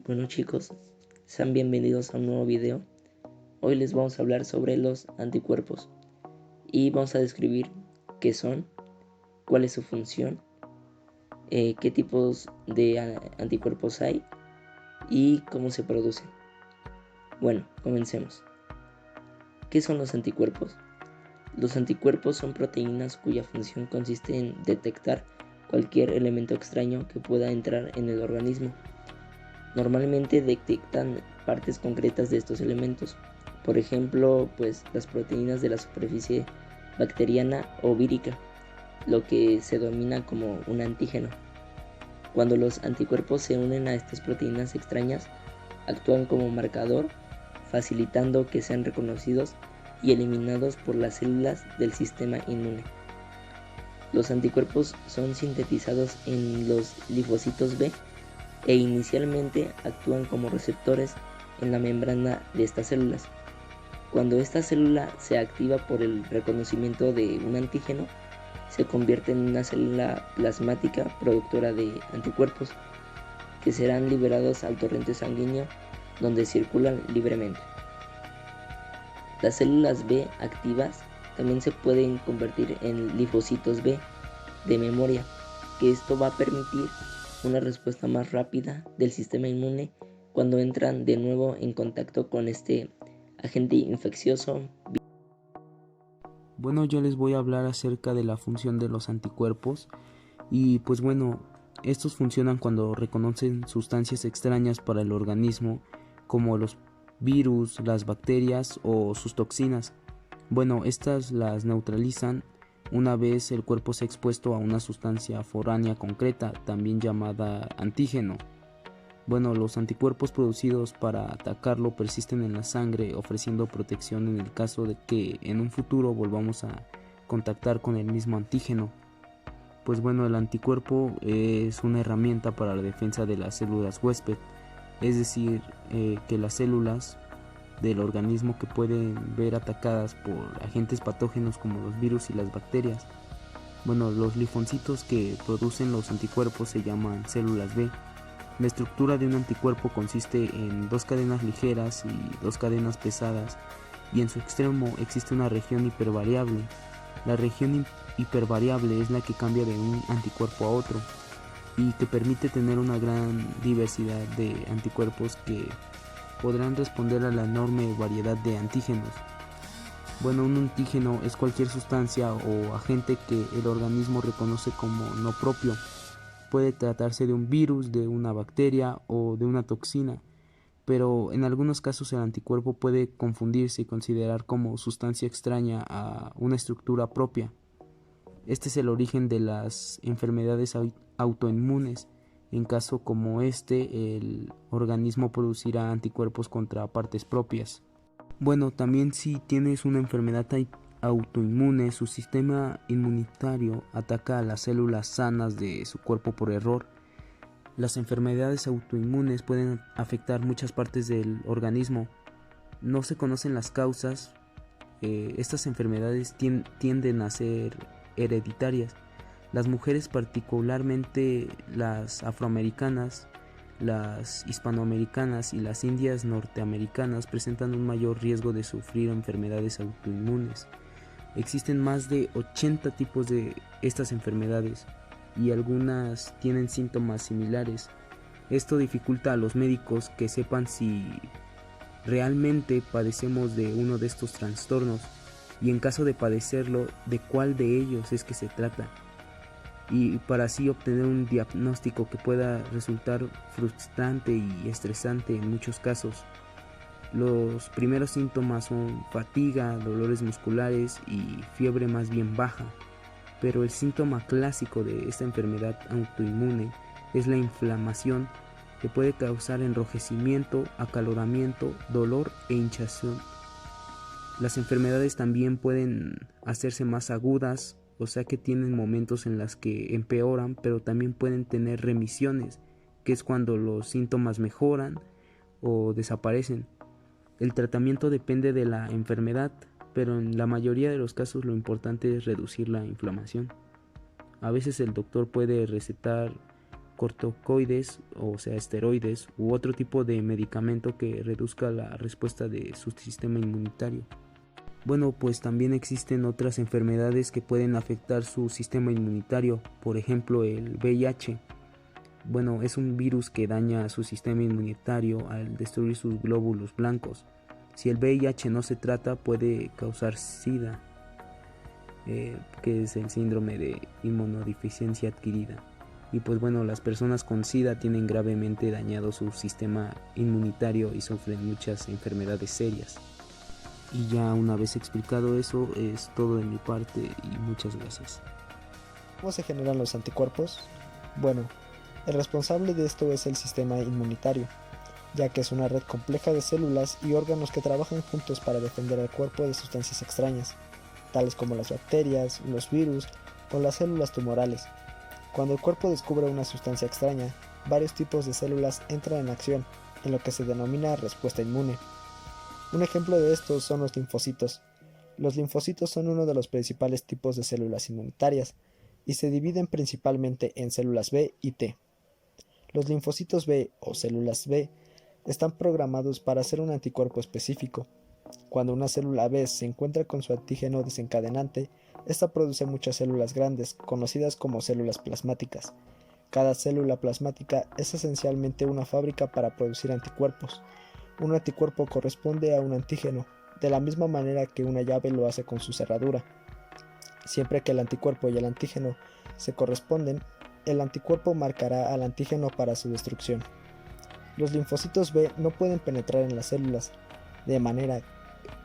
Bueno chicos, sean bienvenidos a un nuevo video. Hoy les vamos a hablar sobre los anticuerpos y vamos a describir qué son, cuál es su función, qué tipos de anticuerpos hay y cómo se producen. Bueno, comencemos. ¿Qué son los anticuerpos? Los anticuerpos son proteínas cuya función consiste en detectar cualquier elemento extraño que pueda entrar en el organismo. Normalmente detectan partes concretas de estos elementos, por ejemplo, las proteínas de la superficie bacteriana o vírica, lo que se denomina como un antígeno. Cuando los anticuerpos se unen a estas proteínas extrañas, actúan como marcador, facilitando que sean reconocidos y eliminados por las células del sistema inmune. Los anticuerpos son sintetizados en los linfocitos B e inicialmente actúan como receptores en la membrana de estas células. Cuando esta célula se activa por el reconocimiento de un antígeno, se convierte en una célula plasmática productora de anticuerpos, que serán liberados al torrente sanguíneo donde circulan libremente. Las células B activas también se pueden convertir en linfocitos B de memoria, que esto va a permitir una respuesta más rápida del sistema inmune cuando entran de nuevo en contacto con este agente infeccioso. Bueno, yo les voy a hablar acerca de la función de los anticuerpos y estos funcionan cuando reconocen sustancias extrañas para el organismo como los virus, las bacterias o sus toxinas. Estas las neutralizan una vez el cuerpo se ha expuesto a una sustancia foránea concreta, también llamada antígeno. Los anticuerpos producidos para atacarlo persisten en la sangre, ofreciendo protección en el caso de que en un futuro volvamos a contactar con el mismo antígeno. El anticuerpo es una herramienta para la defensa de las células huésped, es decir, que las células del organismo que pueden ver atacadas por agentes patógenos como los virus y las bacterias. Los linfocitos que producen los anticuerpos se llaman células B. La estructura de un anticuerpo consiste en dos cadenas ligeras y dos cadenas pesadas, y en su extremo existe una región hipervariable. La región hipervariable es la que cambia de un anticuerpo a otro y que permite tener una gran diversidad de anticuerpos que podrán responder a la enorme variedad de antígenos. Un antígeno es cualquier sustancia o agente que el organismo reconoce como no propio. Puede tratarse de un virus, de una bacteria o de una toxina, pero en algunos casos el anticuerpo puede confundirse y considerar como sustancia extraña a una estructura propia. Este es el origen de las enfermedades autoinmunes. En caso como el organismo producirá anticuerpos contra partes propias. También si tienes una enfermedad autoinmune, su sistema inmunitario ataca a las células sanas de su cuerpo por error. Las enfermedades autoinmunes pueden afectar muchas partes del organismo. No se conocen las causas. Estas enfermedades tienden a ser hereditarias. Las mujeres, particularmente las afroamericanas, las hispanoamericanas y las indias norteamericanas, presentan un mayor riesgo de sufrir enfermedades autoinmunes. Existen más de 80 tipos de estas enfermedades y algunas tienen síntomas similares. Esto dificulta a los médicos que sepan si realmente padecemos de uno de estos trastornos y, en caso de padecerlo, de cuál de ellos es que se trata, y para así obtener un diagnóstico que pueda resultar frustrante y estresante en muchos casos. Los primeros síntomas son fatiga, dolores musculares y fiebre más bien baja, pero el síntoma clásico de esta enfermedad autoinmune es la inflamación, que puede causar enrojecimiento, acaloramiento, dolor e hinchazón. Las enfermedades también pueden hacerse más agudas, o sea que tienen momentos en los que empeoran, pero también pueden tener remisiones, que es cuando los síntomas mejoran o desaparecen. El tratamiento depende de la enfermedad, pero en la mayoría de los casos lo importante es reducir la inflamación. A veces el doctor puede recetar corticoides, o sea, esteroides, u otro tipo de medicamento que reduzca la respuesta de su sistema inmunitario. Bueno, pues también existen otras enfermedades que pueden afectar su sistema inmunitario, por ejemplo el VIH. Bueno, es un virus que daña su sistema inmunitario al destruir sus glóbulos blancos. Si el VIH no se trata, puede causar SIDA, que es el síndrome de inmunodeficiencia adquirida. Y pues bueno, las personas con SIDA tienen gravemente dañado su sistema inmunitario y sufren muchas enfermedades serias. Y ya una vez explicado eso, es todo de mi parte y muchas gracias. ¿Cómo se generan los anticuerpos? Bueno, el responsable de esto es el sistema inmunitario, ya que es una red compleja de células y órganos que trabajan juntos para defender al cuerpo de sustancias extrañas, tales como las bacterias, los virus o las células tumorales. Cuando el cuerpo descubre una sustancia extraña, varios tipos de células entran en acción, en lo que se denomina respuesta inmune. Un ejemplo de esto son los linfocitos. Los linfocitos son uno de los principales tipos de células inmunitarias y se dividen principalmente en células B y T. Los linfocitos B o células B están programados para hacer un anticuerpo específico. Cuando una célula B se encuentra con su antígeno desencadenante, esta produce muchas células grandes, conocidas como células plasmáticas. Cada célula plasmática es esencialmente una fábrica para producir anticuerpos. Un anticuerpo corresponde a un antígeno, de la misma manera que una llave lo hace con su cerradura. Siempre que el anticuerpo y el antígeno se corresponden, el anticuerpo marcará al antígeno para su destrucción. Los linfocitos B no pueden penetrar en las células, de manera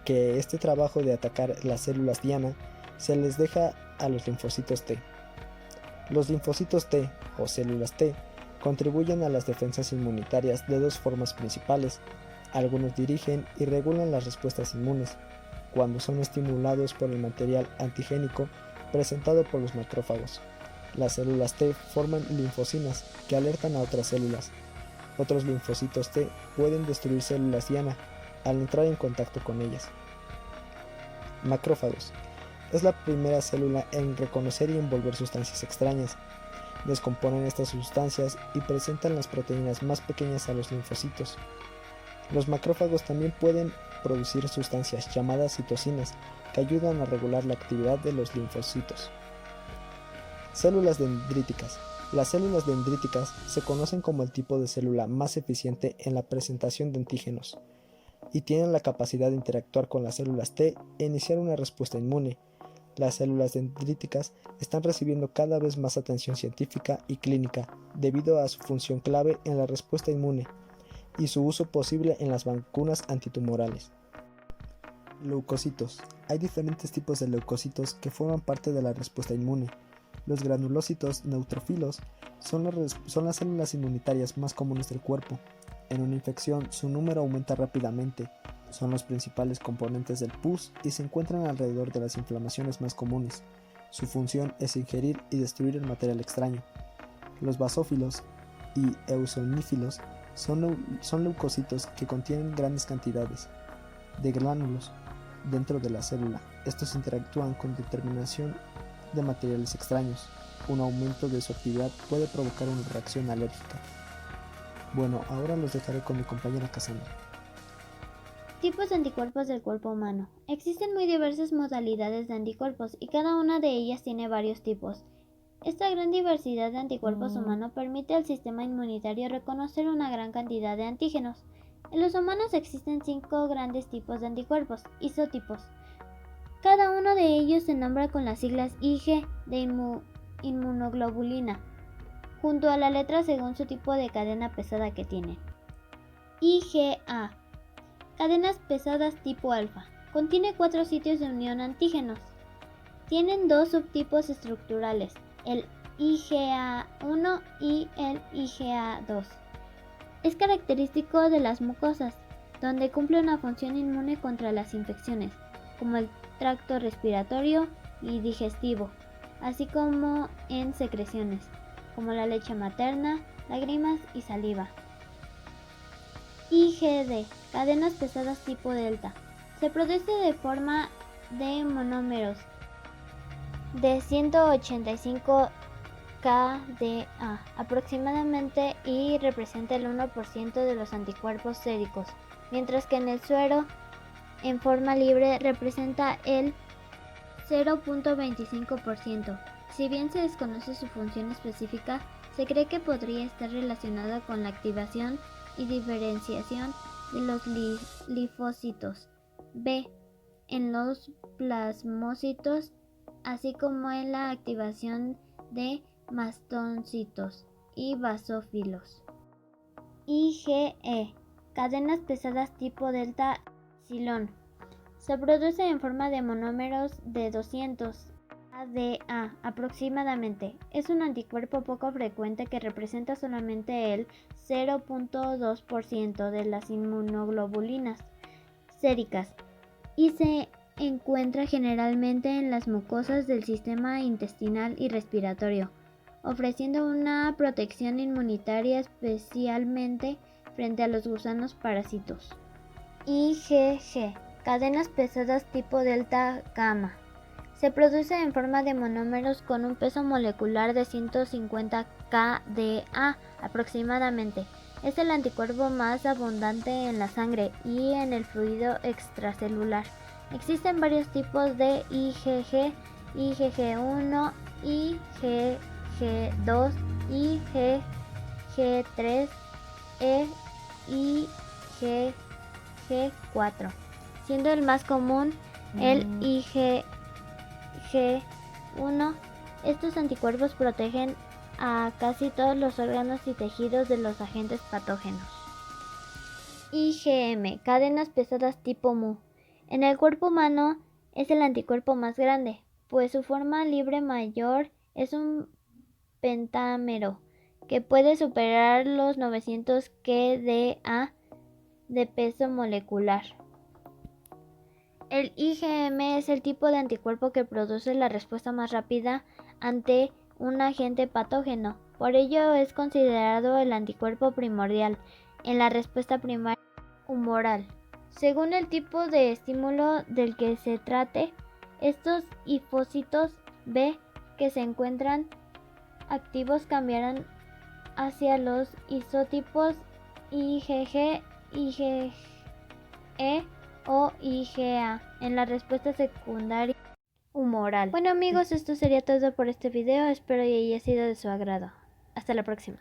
que este trabajo de atacar las células diana se les deja a los linfocitos T. Los linfocitos T o células T contribuyen a las defensas inmunitarias de dos formas principales. Algunos dirigen y regulan las respuestas inmunes, cuando son estimulados por el material antigénico presentado por los macrófagos. Las células T forman linfocinas que alertan a otras células. Otros linfocitos T pueden destruir células diana al entrar en contacto con ellas. Macrófagos. Es la primera célula en reconocer y envolver sustancias extrañas. Descomponen estas sustancias y presentan las proteínas más pequeñas a los linfocitos. Los macrófagos también pueden producir sustancias llamadas citocinas que ayudan a regular la actividad de los linfocitos. Células dendríticas. Las células dendríticas se conocen como el tipo de célula más eficiente en la presentación de antígenos y tienen la capacidad de interactuar con las células T e iniciar una respuesta inmune. Las células dendríticas están recibiendo cada vez más atención científica y clínica debido a su función clave en la respuesta inmune y su uso posible en las vacunas antitumorales. Leucocitos. Hay diferentes tipos de leucocitos que forman parte de la respuesta inmune. Los granulocitos neutrófilos son las células inmunitarias más comunes del cuerpo. En una infección, su número aumenta rápidamente. Son los principales componentes del pus y se encuentran alrededor de las inflamaciones más comunes. Su función es ingerir y destruir el material extraño. Los basófilos y eosinófilos son leucocitos que contienen grandes cantidades de gránulos dentro de la célula. Estos interactúan con determinación de materiales extraños. Un aumento de su actividad puede provocar una reacción alérgica. Bueno, ahora los dejaré con mi compañera Cassandra. Tipos de anticuerpos del cuerpo humano. Existen muy diversas modalidades de anticuerpos y cada una de ellas tiene varios tipos. Esta gran diversidad de anticuerpos humanos permite al sistema inmunitario reconocer una gran cantidad de antígenos. En los humanos existen 5 grandes tipos de anticuerpos, isotipos. Cada uno de ellos se nombra con las siglas Ig de inmunoglobulina, junto a la letra según su tipo de cadena pesada que tienen. IgA. Cadenas pesadas tipo alfa. Contiene 4 sitios de unión antígenos. Tienen 2 subtipos estructurales, el IgA1 y el IgA2. Es característico de las mucosas, donde cumple una función inmune contra las infecciones, como el tracto respiratorio y digestivo, así como en secreciones, como la leche materna, lágrimas y saliva. IgD, cadenas pesadas tipo delta. Se produce de forma de monómeros de 185 KDA aproximadamente y representa el 1% de los anticuerpos séricos, mientras que en el suero en forma libre representa el 0.25%. Si bien se desconoce su función específica, se cree que podría estar relacionada con la activación y diferenciación de los linfocitos B en los plasmocitos, así como en la activación de mastocitos y basófilos. IgE, cadenas pesadas tipo delta epsilon. Se produce en forma de monómeros de 200 KDA aproximadamente. Es un anticuerpo poco frecuente que representa solamente el 0.2% de las inmunoglobulinas séricas y se encuentra generalmente en las mucosas del sistema intestinal y respiratorio, ofreciendo una protección inmunitaria especialmente frente a los gusanos parásitos. IgG, cadenas pesadas tipo delta gamma. Se produce en forma de monómeros con un peso molecular de 150 kDa aproximadamente. Es el anticuerpo más abundante en la sangre y en el fluido extracelular. Existen varios tipos de IgG, IgG1, IgG2, IgG3 e IgG4, siendo el más común el IgG1. Estos anticuerpos protegen a casi todos los órganos y tejidos de los agentes patógenos. IgM, cadenas pesadas tipo mu. En el cuerpo humano es el anticuerpo más grande, pues su forma libre mayor es un pentámero que puede superar los 900 kDa de peso molecular. El IgM es el tipo de anticuerpo que produce la respuesta más rápida ante un agente patógeno. Por ello es considerado el anticuerpo primordial en la respuesta primaria humoral. Según el tipo de estímulo del que se trate, estos linfocitos B que se encuentran activos cambiarán hacia los isotipos IgG, IgE o IgA en la respuesta secundaria humoral. Bueno amigos, esto sería todo por este video, espero que haya sido de su agrado. Hasta la próxima.